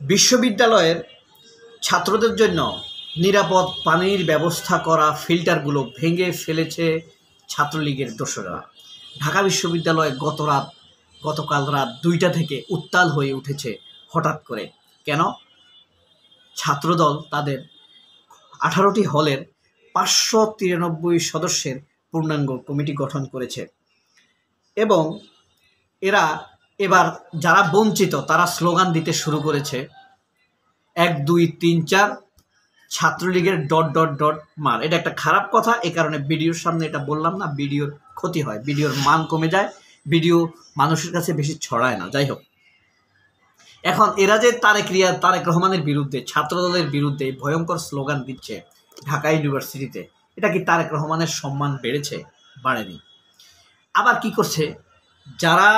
বিশ্ববিদ্যালয়ের ছাত্রদের জন্য নিরাপদ পানির ব্যবস্থা করা ফিল্টারগুলো ভেঙে ফেলেছে ছাত্রলীগের দোসররা। ঢাকা বিশ্ববিদ্যালয়ে গতকাল রাত ২টা থেকে উত্তাল হয়ে উঠেছে হঠাৎ করে। কেন? ছাত্রদল তাদের ১৮টি হলের ৫৯৩ সদস্যের পূর্ণাঙ্গ কমিটি গঠন করেছে এবং এবার যারা বঞ্চিত তারা স্লোগান দিতে শুরু করেছে ১ ২ ৩ ৪ ছাত্রলীগের ... মার। এটা একটা খারাপ কথা, এ কারণে ভিডিওর সামনে এটা বললাম না, ভিডিওর ক্ষতি হয়, ভিডিওর মান কমে যায়, ভিডিও মানুষের কাছে বেশি ছড়ায় না। যাই হোক, এখন এরা যে তারেক রহমানের বিরুদ্ধে, ছাত্রদলের বিরুদ্ধে ভয়ঙ্কর স্লোগান দিচ্ছে ঢাকা ইউনিভার্সিটিতে, এটা কি তারেক রহমানের সম্মান বেড়েছে? বাড়েনি। আবার কি করছে, যারা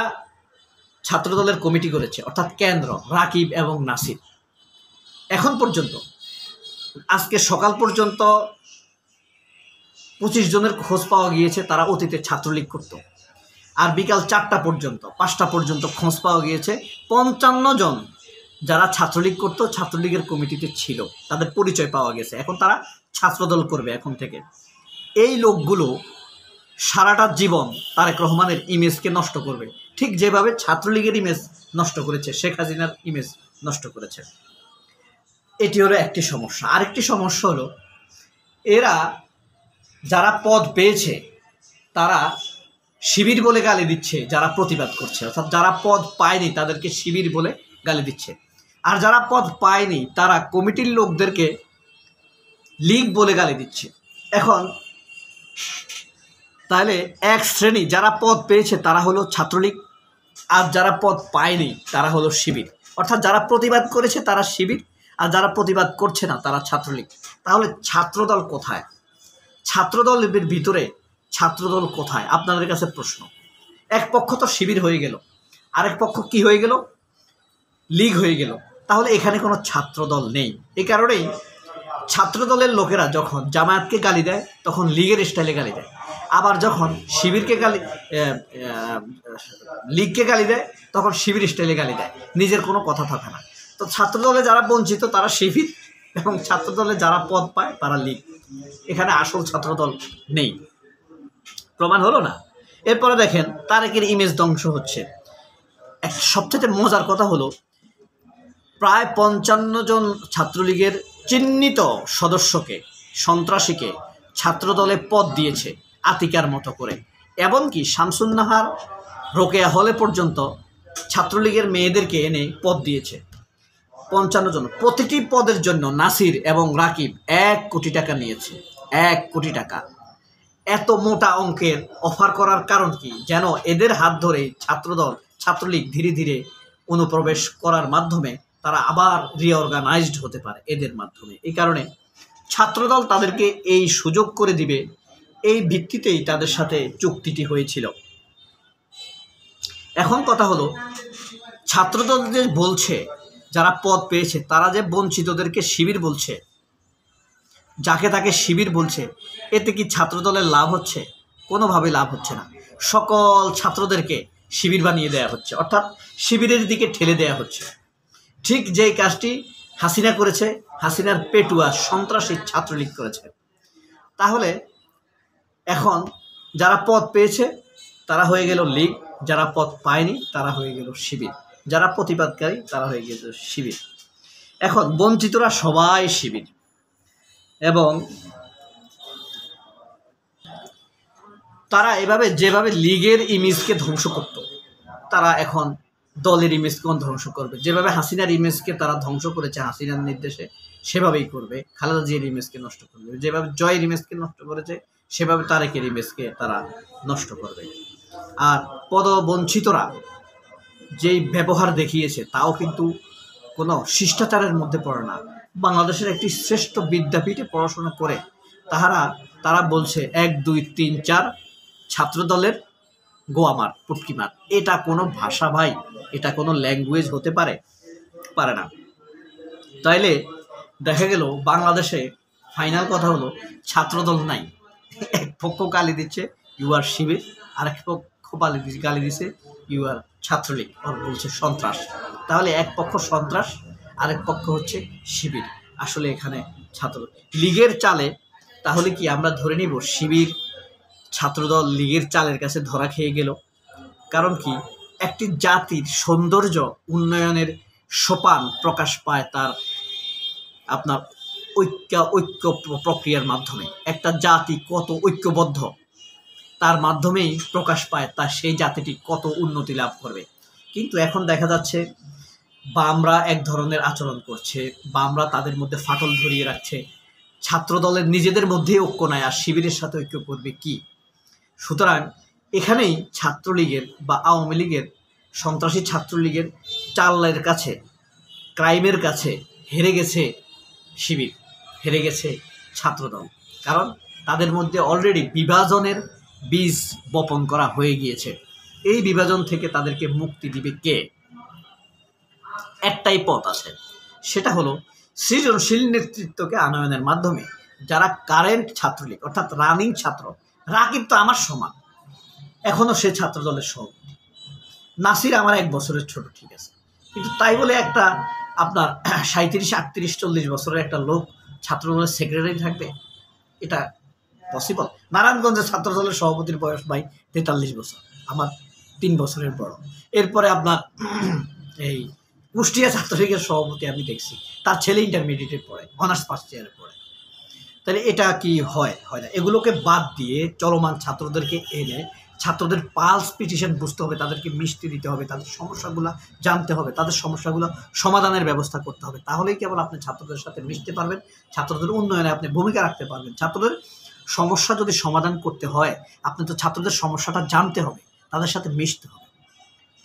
ছাত্রদলের কমিটি করেছে অর্থাৎ কেন্দ্র, রাকিব এবং নাসির, এখন পর্যন্ত আজকে সকাল পর্যন্ত ২৫ জনের খোঁজ পাওয়া গিয়েছে তারা অতীতে ছাত্রলীগ করত, আর বিকাল ৪টা পর্যন্ত ৫টা পর্যন্ত খোঁজ পাওয়া গিয়েছে ৫৫ জন যারা ছাত্রলীগ করত, ছাত্রলীগের কমিটিতে ছিল, তাদের পরিচয় পাওয়া গেছে। এখন তারা ছাত্রদল করবে এখন থেকে। এই লোকগুলো সারাটা জীবন তারেক রহমানের ইমেজকে নষ্ট করবে, ঠিক যেভাবে ছাত্রলীগের ইমেজ নষ্ট করেছে, শেখ হাসিনার ইমেজ নষ্ট করেছে। এটি হলো একটি সমস্যা। আরেকটি সমস্যা হলো, এরা যারা পদ পেয়েছে তারা শিবির বলে গালি দিচ্ছে যারা প্রতিবাদ করছে, অর্থাৎ যারা পদ পায়নি তাদেরকে শিবির বলে গালি দিচ্ছে, আর যারা পদ পায়নি তারা কমিটির লোকদেরকে লীগ বলে গালি দিচ্ছে। এখন তাহলে এক শ্রেণী যারা পদ পেয়েছে তারা হলো ছাত্রলীগ, আর যারা পদ পায়নি তারা হলো শিবির, অর্থাৎ যারা প্রতিবাদ করেছে তারা শিবির, আর যারা প্রতিবাদ করছে না তারা ছাত্রলীগ। তাহলে ছাত্রদল কোথায়? ছাত্রদলের ভিতরে ছাত্রদল কোথায়? আপনাদের কাছে প্রশ্ন। এক পক্ষ তো শিবির হয়ে গেল, আরেক পক্ষ কি হয়ে গেল? লীগ হয়ে গেল। তাহলে এখানে কোনো ছাত্রদল নেই। এই কারণেই ছাত্রদলের লোকেরা যখন জামায়াতকে গালি দেয় তখন লীগের স্টাইলে গালি দেয়, আবার যখন লীগকে গালি দেয় তখন শিবির স্টাইলে গালি দেয়, নিজের কোনো কথা থাকে না। তো ছাত্রদলে যারা বঞ্চিত তারা শিবির, এবং ছাত্রদলে যারা পদ পায় তারা লীগ। এখানে আসল ছাত্রদল নেই। প্রমাণ হলো না? এরপরে দেখেন তারেকের ইমেজ ধ্বংস হচ্ছে। সবচেয়ে মজার কথা হলো, প্রায় ৫৫ জন ছাত্রলীগের চিহ্নিত সদস্যকে, সন্ত্রাসীকে ছাত্রদলে পদ দিয়েছে আতিকার মতো করে। এমনকি শামসুন্নাহার, রোকেয়া হলে পর্যন্ত ছাত্রলীগের মেয়েদেরকে এনে পদ দিয়েছে ৫৫ জন। প্রতিটি পদের জন্য নাসির এবং রাকিব ১ কোটি টাকা নিয়েছে। ১ কোটি টাকা। এত মোটা অঙ্কের অফার করার কারণ কি? যেন এদের হাত ধরে ছাত্রলীগ ধীরে ধীরে অনুপ্রবেশ করার মাধ্যমে তারা আবার রিঅর্গানাইজড হতে পারে এদের মাধ্যমে। এই কারণে ছাত্রদল তাদেরকে এই সুযোগ করে দিবে, এই ভিত্তিতেই তাদের সাথে চুক্তিটি হয়েছিল। এখন কথা হলো, ছাত্রদল যে বলছে যারা পদ পেয়েছে তারা যে বঞ্চিতদেরকে শিবির বলছে, যাকে তাকে শিবির বলছে, এতে কি ছাত্রদলের লাভ হচ্ছে? কোনোভাবে লাভ হচ্ছে না। সকল ছাত্রদেরকে শিবির বানিয়ে দেওয়া হচ্ছে, অর্থাৎ শিবিরের দিকে ঠেলে দেওয়া হচ্ছে। ঠিক যেই কাজটি হাসিনা করেছে, হাসিনার পেটুয়া সন্ত্রাসী ছাত্রলীগ করেছে। তাহলে এখন যারা পদ পেয়েছে তারা হয়ে গেল লীগ, যারা পদ পায়নি তারা হয়ে গেল শিবির, যারা প্রতিবাদকারী তারা হয়ে গেল শিবির। এখন বঞ্চিতরা সবাই শিবির, এবং তারা এভাবে যেভাবে লীগের ইমেজকে ধ্বংস করত, তারা এখন দলের ইমেজকেও ধ্বংস করবে। যেভাবে হাসিনার ইমেজকে তারা ধ্বংস করেছে হাসিনার নির্দেশে, সেভাবেই করবে। খালেদা জিয়ার ইমেজকে নষ্ট করবে, যেভাবে জয়ের ইমেজকে নষ্ট করেছে সেভাবে তারেকের ইমেজকে তারা নষ্ট করবে। আর পদবঞ্চিতরা যেই ব্যবহার দেখিয়েছে তাও কিন্তু কোনো শিষ্টাচারের মধ্যে পড়ে না। বাংলাদেশের একটি শ্রেষ্ঠ বিদ্যাপীঠে পড়াশোনা করে তারা বলছে ১ ২ ৩ ৪ ছাত্রদলের গোয়ামার, পুটকিমার। এটা কোনো ভাষা ভাই? এটা কোনো ল্যাঙ্গুয়েজ হতে পারে না। তাইলে দেখা গেল বাংলাদেশে ফাইনাল কথা হলো ছাত্রদল নাই। এক পক্ষ গালি দিচ্ছে ইউ আর শিবির, আরেক পক্ষ গালি দিচ্ছে ইউ আর ছাত্রলীগ, আর বলছে সন্ত্রাস। তাহলে এক পক্ষ সন্ত্রাস আরেক পক্ষ হচ্ছে শিবির। আসলে এখানে ছাত্র লীগের চালে, তাহলে কি আমরা ধরে নিব শিবির ছাত্রদল লীগের চালের কাছে ধরা খেয়ে গেল? কারণ কি, একটি জাতির সৌন্দর্য উন্নয়নের সোপান প্রকাশ পায় তার আপনার ঐক্য প্রক্রিয়ার মাধ্যমে। একটা জাতি কত ঐক্যবদ্ধ তার মাধ্যমেই প্রকাশ পায় তার সেই জাতিটি কত উন্নতি লাভ করবে। কিন্তু এখন দেখা যাচ্ছে বামরা এক ধরনের আচরণ করছে, বামরা তাদের মধ্যে ফাটল ধরিয়ে রাখছে, ছাত্রদলের নিজেদের মধ্যে ঐক্য নাই, আর শিবিরের সাথে ঐক্য করবে কি? সুতরাং এখানেই ছাত্রলীগের বা আওয়ামী লীগের, সন্ত্রাসী ছাত্রলীগের চালের কাছে, ক্রাইমের কাছে হেরে গেছে শিবির, হেরে গেছে ছাত্রদল। কারণ তাদের মধ্যে অলরেডি বিভাজনের বীজ বপন করা হয়ে গিয়েছে। এই বিভাজন থেকে তাদেরকে মুক্তি দিবে কে? একটাই পথ আছে, সেটা হলো সৃজনশীল নেতৃত্বকে আনয়নের মাধ্যমে। যারা কারেন্ট ছাত্রলীগ অর্থাৎ রানিং ছাত্র, রাকিব তো আমার সমান, এখনো সে ছাত্রদলের সভাপতি, নাসির আমার 1 বছরের ছোট, ঠিক আছে, কিন্তু তাই বলে একটা আপনার 37, 38, 40 বছরের একটা লোক ছাত্রদলের সেক্রেটারি থাকবে? এটা পসিবল? নারায়ণগঞ্জের ছাত্রদলের সভাপতির বয়স ভাই 43 বছর, আমার 3 বছরের বড়। এরপরে আপনার এই কুষ্টিয়া ছাত্রলীগের সভাপতি আমি দেখছি, তার ছেলে ইন্টারমিডিয়েটে পড়ে, অনার্স ফার্স্ট ইয়ারে পড়ে। তাহলে এটা কি হয়? হয় না। এগুলোকে বাদ দিয়ে চলমান ছাত্রদেরকে এনে ছাত্রদের পালস পিটিশন বুঝতে হবে, তাদেরকে মিষ্টি দিতে হবে, তাদের সমস্যাগুলো জানতে হবে, তাদের সমস্যাগুলো সমাধানের ব্যবস্থা করতে হবে। তাহলেই কেবল আপনি ছাত্রদের সাথে মিশতে পারবেন, ছাত্রদের উন্নয়নে আপনি ভূমিকা রাখতে পারবেন। ছাত্রদের সমস্যা যদি সমাধান করতে হয়, আপনি তো ছাত্রদের সমস্যাটা জানতে হবে, তাদের সাথে মিশতে হবে,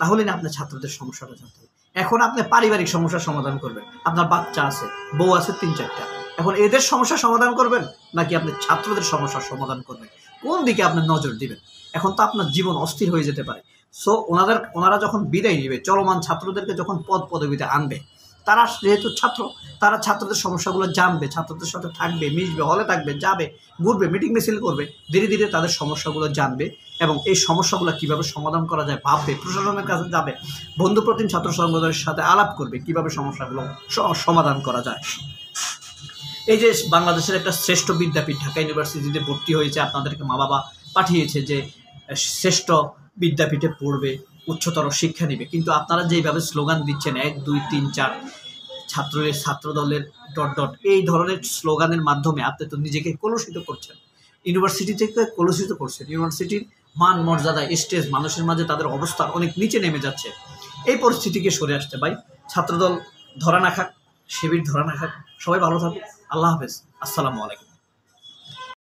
তাহলে না আপনি ছাত্রদের সমস্যাটা জানতে হবে। এখন আপনি পারিবারিক সমস্যার সমাধান করবেন, আপনার বাচ্চা আছে, বউ আছে 3-4টা, এখন এদের সমস্যার সমাধান করবেন নাকি আপনি ছাত্রদের সমস্যার সমাধান করবেন? কোন দিকে আপনি নজর দিবেন? এখন তো আপনার জীবন অস্থির হয়ে যেতে পারে। সো ওনারা যখন বিদায় নেবে, চলমান ছাত্রদেরকে যখন পদবিতে আনবে, তারা যেহেতু ছাত্র, তারা ছাত্রদের সমস্যাগুলো জানবে, ছাত্রদের সাথে থাকবে, মিশবে, হলে থাকবে, যাবে, ঘুরবে, মিটিং মিছিল করবে, ধীরে ধীরে তাদের সমস্যাগুলো জানবে এবং এই সমস্যাগুলো কিভাবে সমাধান করা যায় ভাববে, প্রশাসনের কাছে যাবে, বন্ধুপ্রতিম ছাত্র সংগঠনের সাথে আলাপ করবে কিভাবে সমস্যাগুলো সমাধান করা যায়। এই যে বাংলাদেশের একটা শ্রেষ্ঠ বিদ্যাপীঠ ঢাকা ইউনিভার্সিটিতে ভর্তি হয়েছে, আপনাদেরকে মা বাবা পাঠিয়েছে যে শ্রেষ্ঠ বিদ্যাপীঠে পড়বে, উচ্চতর শিক্ষা নেবে, কিন্তু আপনারা যেইভাবে স্লোগান দিচ্ছেন 1, 2, 3, 4 ছাত্রদলের ... এই ধরনের স্লোগানের মাধ্যমে আপনি তো নিজেকে কলুষিত করছেন, ইউনিভার্সিটি থেকে কলুষিত করছেন। ইউনিভার্সিটির মান মর্যাদা, স্টেজ, মানুষের মাঝে তাদের অবস্থা অনেক নিচে নেমে যাচ্ছে। এই পরিস্থিতিকে সরে আসতে ভাই ছাত্রদল ধরা না খাক, শিবির ধরা না খাক। সবাই ভালো থাকুক। আল্লাহ হাফেজ। আসসালামু আলাইকুম।